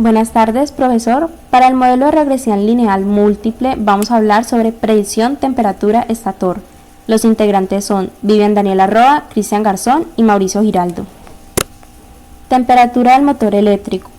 Buenas tardes, profesor. Para el modelo de regresión lineal múltiple vamos a hablar sobre predicción, temperatura, estator. Los integrantes son Vivian Daniela Roa, Cristian Garzón y Mauricio Giraldo. Temperatura del motor eléctrico.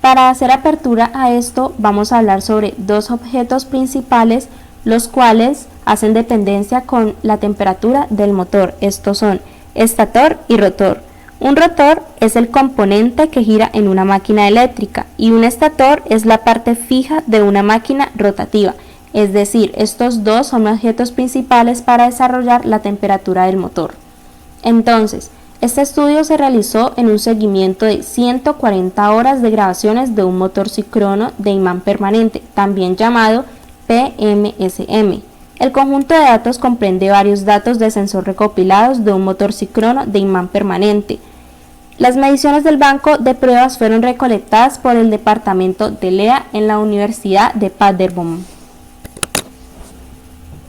Para hacer apertura a esto vamos a hablar sobre dos objetos principales, los cuales hacen dependencia con la temperatura del motor. Estos son estator y rotor. Un rotor es el componente que gira en una máquina eléctrica y un estator es la parte fija de una máquina rotativa. Es decir, estos dos son objetos principales para desarrollar la temperatura del motor. Entonces, este estudio se realizó en un seguimiento de 140 horas de grabaciones de un motor síncrono de imán permanente, también llamado PMSM. El conjunto de datos comprende varios datos de sensor recopilados de un motor síncrono de imán permanente. Las mediciones del banco de pruebas fueron recolectadas por el departamento de LEA en la Universidad de Paderborn.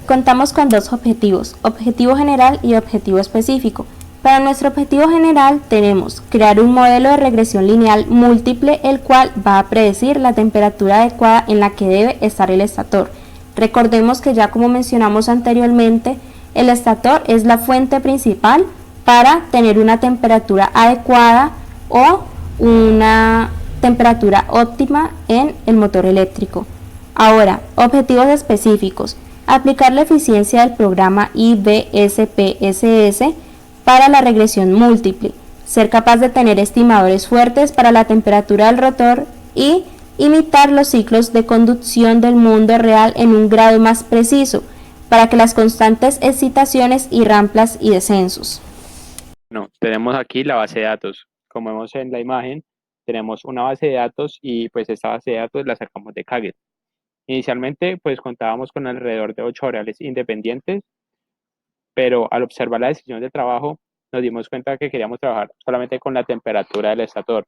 Contamos con dos objetivos, objetivo general y objetivo específico. Para nuestro objetivo general tenemos crear un modelo de regresión lineal múltiple, el cual va a predecir la temperatura adecuada en la que debe estar el estator. Recordemos que ya como mencionamos anteriormente, el estator es la fuente principal para tener una temperatura adecuada o una temperatura óptima en el motor eléctrico. Ahora, objetivos específicos. Aplicar la eficiencia del programa IBSPSS para la regresión múltiple. Ser capaz de tener estimadores fuertes para la temperatura del rotor y imitar los ciclos de conducción del mundo real en un grado más preciso para que las constantes excitaciones y ramplas y descensos. Bueno, tenemos aquí la base de datos. Como vemos en la imagen, tenemos una base de datos y pues esta base de datos la sacamos de Kaggle. Inicialmente pues contábamos con alrededor de 8 variables independientes, pero al observar la descripción de trabajo nos dimos cuenta que queríamos trabajar solamente con la temperatura del estator.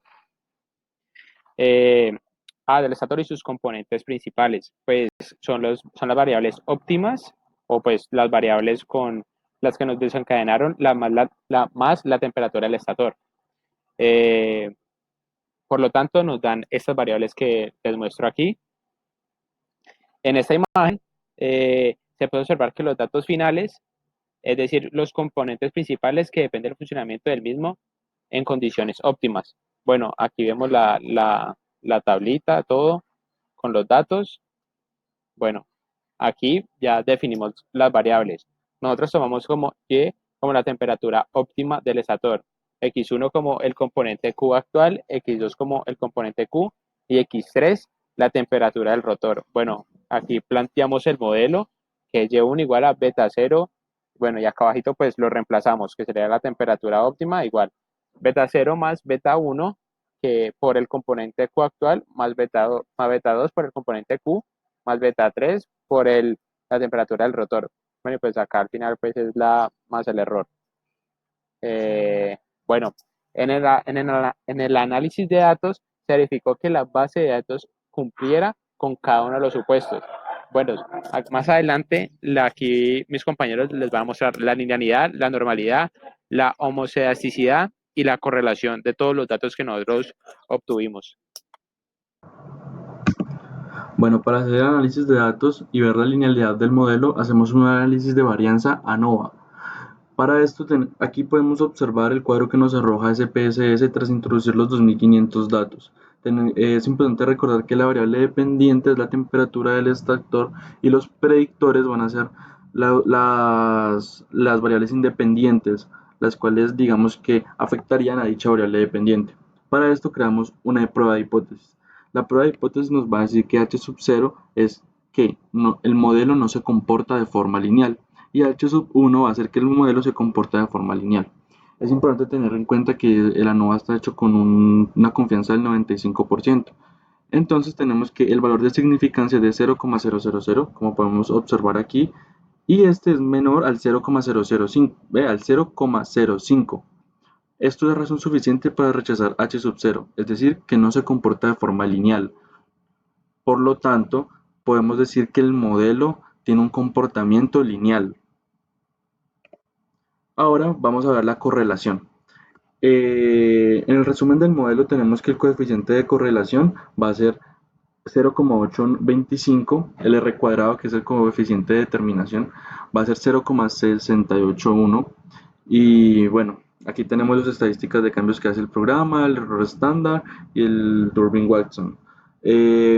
Del estator y sus componentes principales, pues son las variables óptimas o pues las variables con las que nos desencadenaron más la temperatura del estator. Por lo tanto, nos dan estas variables que les muestro aquí. En esta imagen se puede observar que los datos finales, es decir, los componentes principales que dependen del funcionamiento del mismo en condiciones óptimas. Bueno, aquí vemos la tablita, todo con los datos. Bueno, aquí ya definimos las variables. Nosotros tomamos como Y como la temperatura óptima del estator, X1 como el componente Q actual, X2 como el componente Q y X3 la temperatura del rotor. Bueno, aquí planteamos el modelo que es Y1 igual a beta 0. Bueno, y acá abajito pues lo reemplazamos, que sería la temperatura óptima igual beta 0 más beta 1 que por el componente Q actual más beta 2 por el componente Q más beta 3 por la temperatura del rotor. Bueno, y pues acá al final pues es más el error. Bueno, en el análisis de datos se verificó que la base de datos cumpliera con cada uno de los supuestos. Bueno, más adelante aquí mis compañeros les van a mostrar la linealidad, la normalidad, la homoscedasticidad y la correlación de todos los datos que nosotros obtuvimos. Bueno, para hacer el análisis de datos y ver la linealidad del modelo, hacemos un análisis de varianza ANOVA. Para esto, aquí podemos observar el cuadro que nos arroja SPSS tras introducir los 2500 datos. Es importante recordar que la variable dependiente es la temperatura del estator y los predictores van a ser las variables independientes, las cuales digamos que afectarían a dicha variable dependiente. Para esto creamos una prueba de hipótesis. La prueba de hipótesis nos va a decir que h sub 0 es que el modelo no se comporta de forma lineal y h sub 1 va a hacer que el modelo se comporte de forma lineal. Es importante tener en cuenta que el ANOVA está hecho con una confianza del 95%. Entonces tenemos que el valor de significancia es de 0,000, como podemos observar aquí, y este es menor al 0,005, al 0,05. Esto es razón suficiente para rechazar h sub 0, es decir, que no se comporta de forma lineal. Por lo tanto, podemos decir que el modelo tiene un comportamiento lineal. Ahora vamos a ver la correlación. En el resumen del modelo tenemos que el coeficiente de correlación va a ser 0,825, el R cuadrado, que es el coeficiente de determinación, va a ser 0,681. Y bueno, aquí tenemos las estadísticas de cambios que hace el programa, el error estándar y el Durbin-Watson.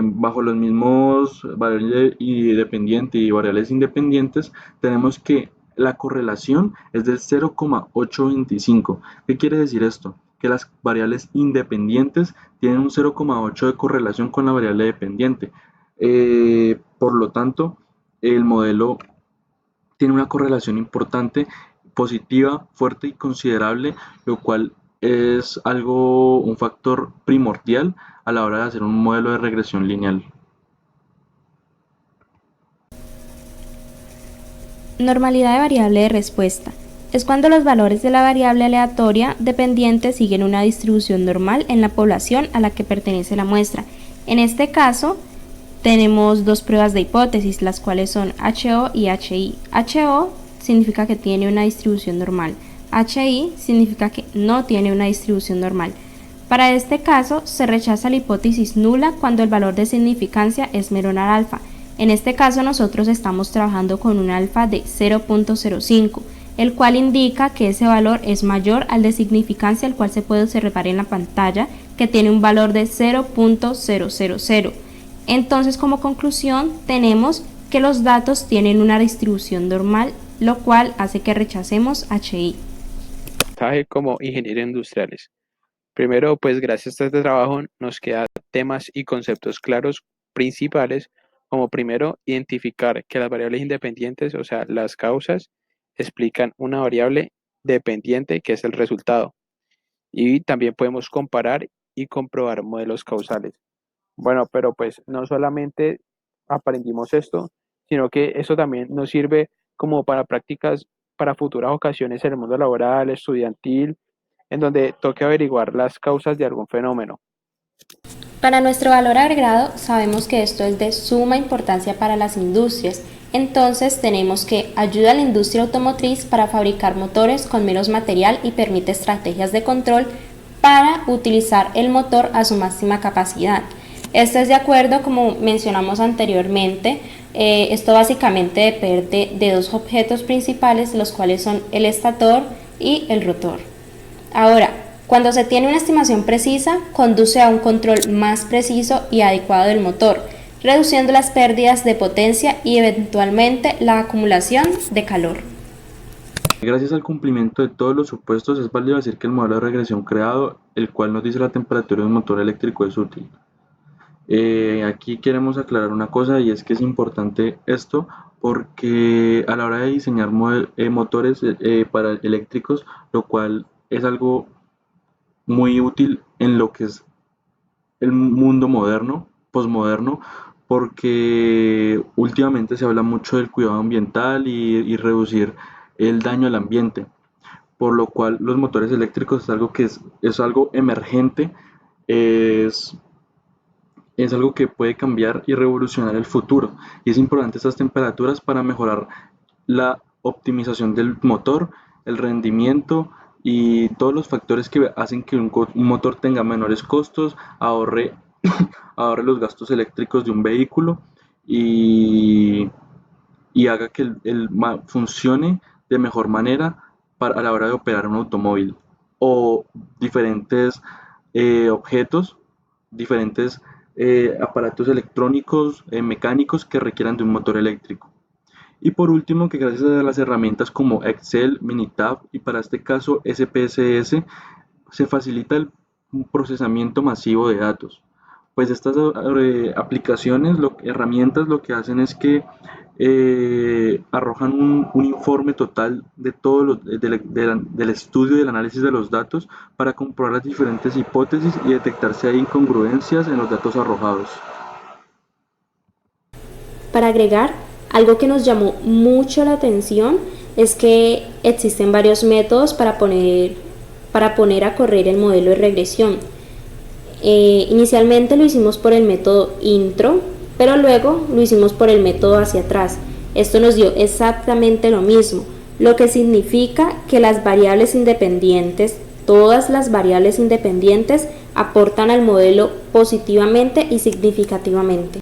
Bajo los mismos variables dependientes y variables independientes, tenemos que la correlación es del 0,825. ¿Qué quiere decir esto? Que las variables independientes tienen un 0,8 de correlación con la variable dependiente. Por lo tanto, el modelo tiene una correlación importante, positiva, fuerte y considerable, lo cual es un factor primordial a la hora de hacer un modelo de regresión lineal. Normalidad de variable de respuesta. Es cuando los valores de la variable aleatoria dependiente siguen una distribución normal en la población a la que pertenece la muestra. En este caso, tenemos dos pruebas de hipótesis, las cuales son HO y HI. HO significa que tiene una distribución normal. HI significa que no tiene una distribución normal. Para este caso, se rechaza la hipótesis nula cuando el valor de significancia es menor al alfa. En este caso, nosotros estamos trabajando con un alfa de 0.05, el cual indica que ese valor es mayor al de significancia, el cual se puede observar en la pantalla, que tiene un valor de 0.000. Entonces, como conclusión, tenemos que los datos tienen una distribución normal, lo cual hace que rechacemos HI. Como ingenieros industriales. Primero, pues gracias a este trabajo nos quedan temas y conceptos claros principales, como primero, identificar que las variables independientes, o sea, las causas, explican una variable dependiente que es el resultado. Y también podemos comparar y comprobar modelos causales. Bueno, pero pues no solamente aprendimos esto, sino que eso también nos sirve como para prácticas para futuras ocasiones en el mundo laboral, estudiantil, en donde toque averiguar las causas de algún fenómeno. Para nuestro valor agregado, sabemos que esto es de suma importancia para las industrias. Entonces tenemos que ayuda a la industria automotriz para fabricar motores con menos material y permite estrategias de control para utilizar el motor a su máxima capacidad. Esto es de acuerdo, como mencionamos anteriormente, esto básicamente depende de dos objetos principales, los cuales son el estator y el rotor. Ahora, cuando se tiene una estimación precisa, conduce a un control más preciso y adecuado del motor, reduciendo las pérdidas de potencia y eventualmente la acumulación de calor. Gracias al cumplimiento de todos los supuestos, es válido decir que el modelo de regresión creado, el cual nos dice la temperatura de un motor eléctrico, es útil. Aquí queremos aclarar una cosa, y es que es importante esto porque a la hora de diseñar motores para eléctricos, lo cual es algo muy útil en lo que es el mundo moderno, posmoderno, porque últimamente se habla mucho del cuidado ambiental y reducir el daño al ambiente, por lo cual los motores eléctricos es algo que es algo emergente, es algo que puede cambiar y revolucionar el futuro, y es importante estas temperaturas para mejorar la optimización del motor, el rendimiento y todos los factores que hacen que un motor tenga menores costos, ahorre, ahorre los gastos eléctricos de un vehículo y, y haga que funcione de mejor manera a la hora de operar un automóvil o diferentes objetos, diferentes aparatos electrónicos, mecánicos que requieran de un motor eléctrico. Y por último, que gracias a las herramientas como Excel, Minitab y para este caso SPSS, se facilita el procesamiento masivo de datos. Pues estas aplicaciones, herramientas, lo que hacen es que arrojan un informe total de todo del estudio y del análisis de los datos para comprobar las diferentes hipótesis y detectar si hay incongruencias en los datos arrojados. Para agregar, algo que nos llamó mucho la atención es que existen varios métodos para poner a correr el modelo de regresión. Inicialmente lo hicimos por el método intro, pero luego lo hicimos por el método hacia atrás. Esto nos dio exactamente lo mismo, lo que significa que las variables independientes todas las variables independientes aportan al modelo positivamente y significativamente.